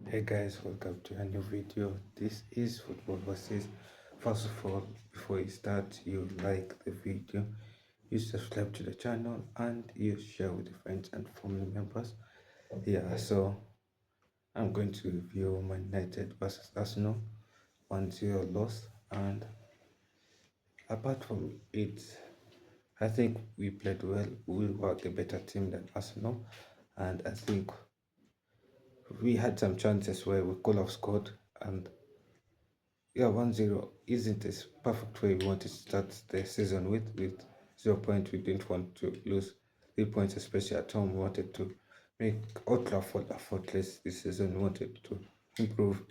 Hey guys, welcome to a new video. This is football versus. First of all, before you start, you like the video, you subscribe to the channel, and you share with your friends and family members. Yeah, so I'm going to review Man United versus Arsenal 1-0 loss, and apart from it, I think we played well. We were the better team than Arsenal, and I think we had some chances where we could have scored, and yeah, 1-0 isn't a perfect way we want to start the season with 0 point. We didn't want to lose 3 points, especially at home. We wanted to make Old Trafford a fortress this season. We wanted to improve.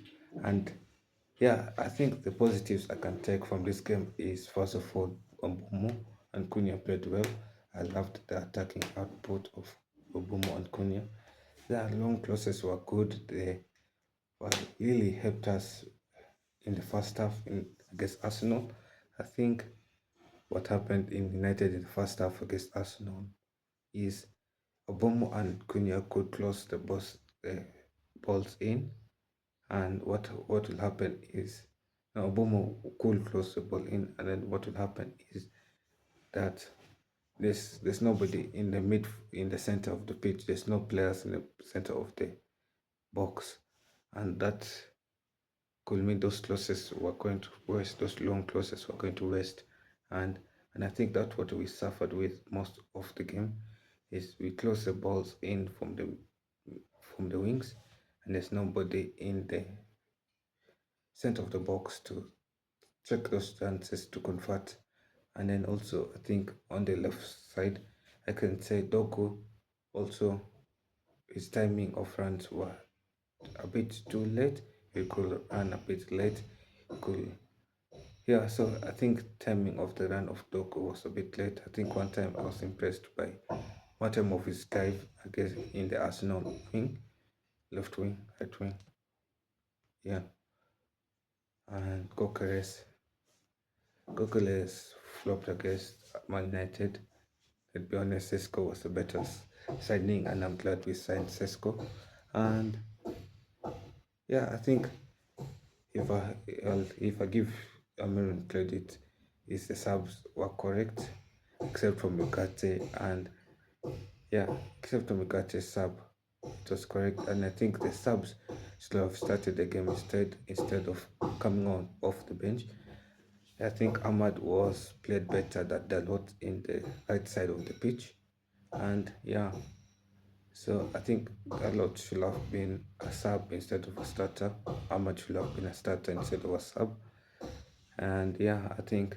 And yeah, I think the positives I can take from this game is, first of all, Obumo and Cunha played well. I loved the attacking output of Obumo and Cunha. Their long crosses were good. They really helped us in the first half against Arsenal. I think what happened in United in the first half against Arsenal is Obomo and Cunha could close the balls in, and what will happen is now Obomo could close the ball in, and then what will happen is that there's nobody in the center of the pitch. There's no players in the center of the box, and that could mean those crosses were going to waste, those long crosses were going to waste. And and I think that's what we suffered with most of the game is we close the balls in from the wings, and there's nobody in the center of the box to check those chances to convert. And then also I think on the left side I can say Doku also, his timing of runs were a bit too late. He could run a bit late. He could Yeah, so I think timing of the run of Doku was a bit late. I think one time I was impressed by one time of his dive, I guess, in the Arsenal wing, left wing, right wing. Yeah, and Gyökeres flopped against Man United. Let's be honest, Sesko was the better signing, and I'm glad we signed Sesko. And yeah, I think if I give Amorium credit, is the subs were correct, except from Ugarte, and yeah, except from Ugate's sub, it was correct, and I think the subs should have started the game instead of coming on off the bench. I think Ahmad was played better than Dalot in the right side of the pitch, and yeah, so I think Dalot should have been a sub instead of a starter. Ahmad should have been a starter instead of a sub, and yeah, I think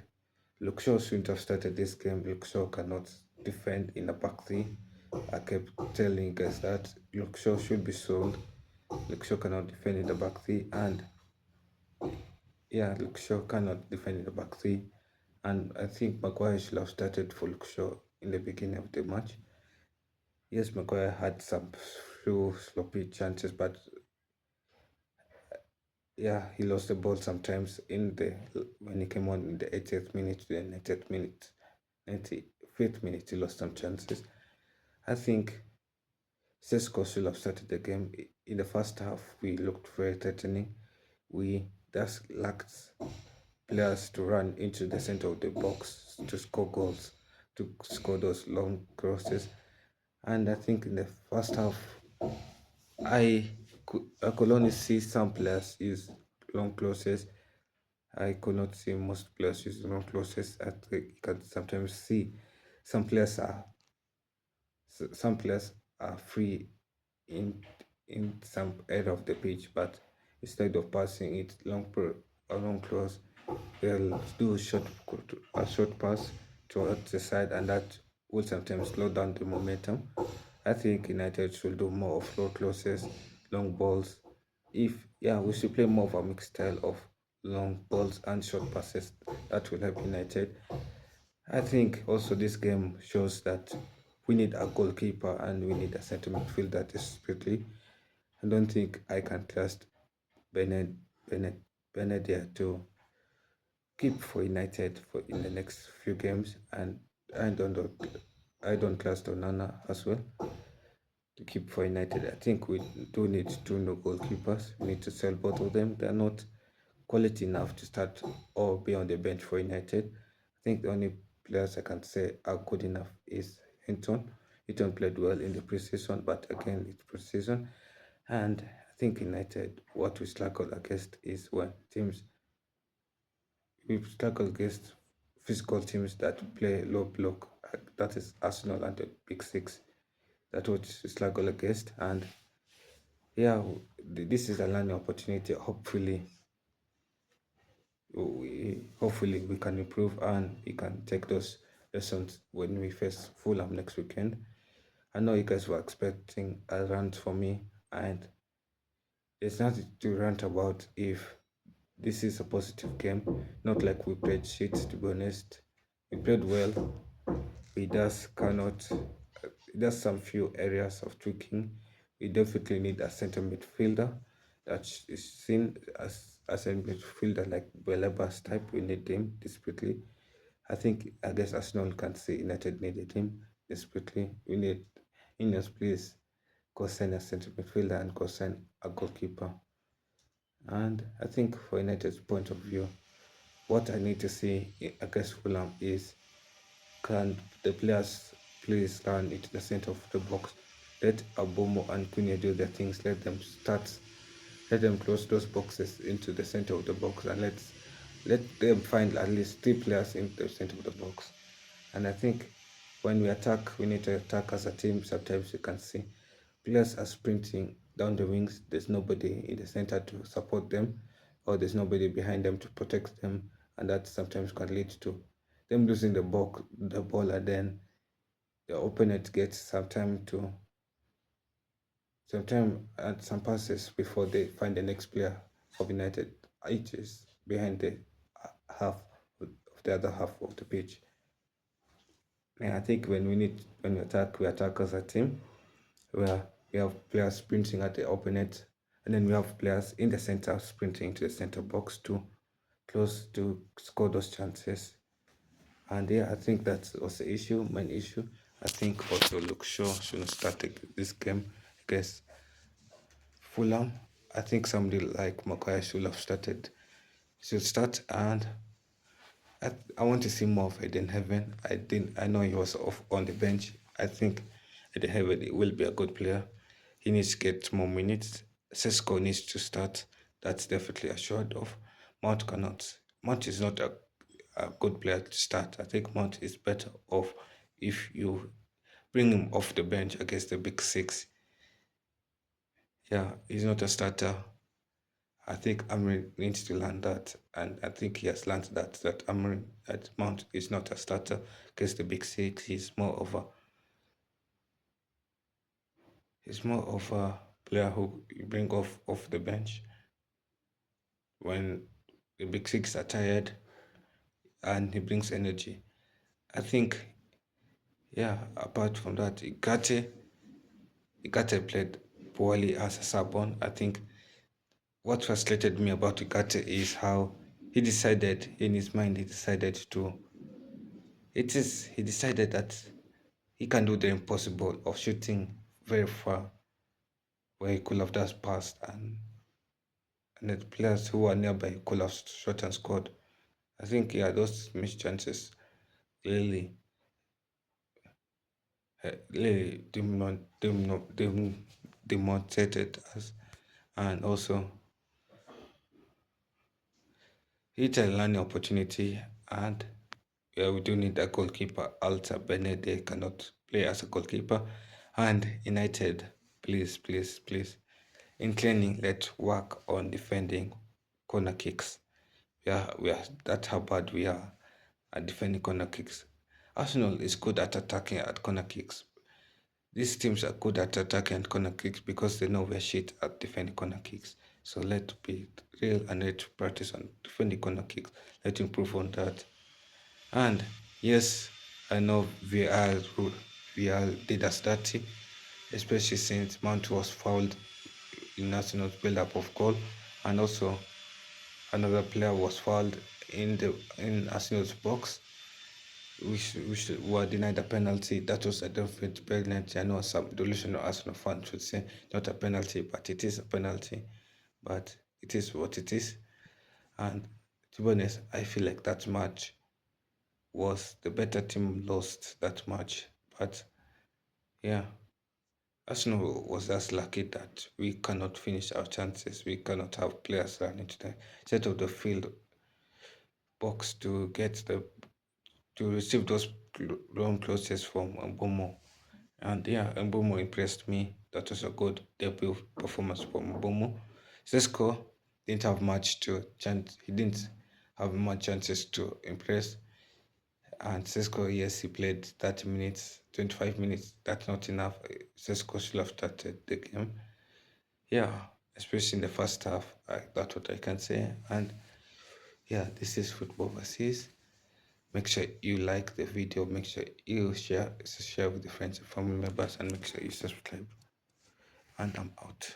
Luke Shaw shouldn't have started this game. Luke Shaw cannot defend in a back three. I kept telling guys that Luke Shaw should be sold. Luke Shaw cannot defend in the back three, and yeah, Luke Shaw cannot defend in the back three. And I think Maguire should have started for Luke Shaw in the beginning of the match. Yes, Maguire had some few sloppy chances, but yeah, he lost the ball sometimes when he came on in the 80th minute to the 90th minute, 95th minute. He lost some chances. I think Sesko should have started the game. In the first half, we looked very threatening. We just lacked players to run into the center of the box to score goals, to score those long crosses. And I think in the first half, I could only see some players use long crosses. I could not see most players use long crosses. I think you can sometimes see some players are some players are free in some area of the pitch, but instead of passing it a long cross, they'll do a short pass towards the side, and that will sometimes slow down the momentum. I think United should do more of low crosses, long balls. If yeah, we should play more of a mixed style of long balls and short passes. That will help United. I think also this game shows that we need a goalkeeper and we need a centre midfielder desperately. I don't think I can trust Bennett, Bennett, Benedia to keep for United for in the next few games, and I don't know, I don't trust Onana as well. to keep for United. I think we do need two no goalkeepers. We need to sell both of them. They're not quality enough to start or be on the bench for United. I think the only players I can say are good enough is Hinton. Hinton played well in the preseason, but again, it's preseason. And I think United, what we struggle against is when teams, we struggle against physical teams that play low block. That is Arsenal and the Big Six. That's what we struggle against. And yeah, this is a learning opportunity. Hopefully we can improve and we can take those lessons when we face Fulham next weekend. I know you guys were expecting a rant from me, and there's nothing to rant about if this is a positive game. Not like we played shit, to be honest. We played well. We just cannot. There's some few areas of tweaking. We definitely need a center midfielder that is seen as a midfielder like Belabas type. We need him desperately. I guess Arsenal can say United needed him desperately. We need INEOS, please go sign a center midfielder and go sign a goalkeeper. And I think for United's point of view, what I need to see against Fulham is, can the players please run into the center of the box? Let Abomo and Cunha do their things. Let them close those boxes into the center of the box, and let them find at least three players in the center of the box. And I think when we attack, we need to attack as a team. Sometimes you can see players are sprinting down the wings. There's nobody in the center to support them, or there's nobody behind them to protect them, and that sometimes can lead to them losing the ball, and then the opponent gets some time and some passes before they find the next player of United, which is behind the half of the other half of the pitch. And I think when we attack as a team, where we have players sprinting at the opponent, and then we have players in the center sprinting to the center box to close to score those chances. And yeah, I think that was the main issue. I think also Luke Shaw shouldn't start this game against Fulham. I think somebody like Maguire should start, and I want to see more of Eden Heaven. I know he was off on the bench. I think Eden Heaven will be a good player. He needs to get more minutes. Sesko needs to start. That's definitely assured of. Mount cannot. Mount is not a good player to start. I think Mount is better off if you bring him off the bench against the Big Six. Yeah, he's not a starter. I think Amrin needs to learn that, and I think he has learned that Mount is not a starter against the Big Six. He's more of a player who you bring off the bench when the Big Six are tired, and he brings energy. I think, yeah. Apart from that, Ugarte played poorly as a sub on. I think what frustrated me about Ugarte is how he decided in his mind. He decided that he can do the impossible of shooting very far, where he could have just passed, and the players who were nearby could have shot and scored. I think, yeah, those missed chances really, really demotivated us, and also it's a learning opportunity. And yeah, we do need a goalkeeper. Alta Benede cannot play as a goalkeeper. And United, please, please, please, in training, let's work on defending corner kicks. That's how bad we are at defending corner kicks. Arsenal is good at attacking at corner kicks. These teams are good at attacking corner kicks because they know we're shit at defending corner kicks. So let's be real and let's practice on defending corner kicks. Let's improve on that. And yes, I know VAR did us dirty, especially since Mount was fouled in Arsenal's build-up of goal, and also another player was fouled in Arsenal's box. we were denied a penalty. That was a definite penalty. I know some delusional Arsenal fans would say not a penalty, but it is a penalty. But it is what it is. And to be honest, I feel like that match was the better team lost that match. But yeah, Arsenal was just lucky that we cannot finish our chances. We cannot have players running to the set of the field box to get the to receive those long closes from Mbomo. And yeah, Mbomo impressed me. That was a good debut performance from Mbomo. Sesko didn't have much to chance. He didn't have much chances to impress. And Sesko, yes, he played 30 minutes, 25 minutes. That's not enough. Sesko should have started the game. Yeah, especially in the first half. That's what I can say. And yeah, this is Football Overseas. Make sure you like the video. Make sure you share with your friends and family members. And make sure you subscribe. And I'm out.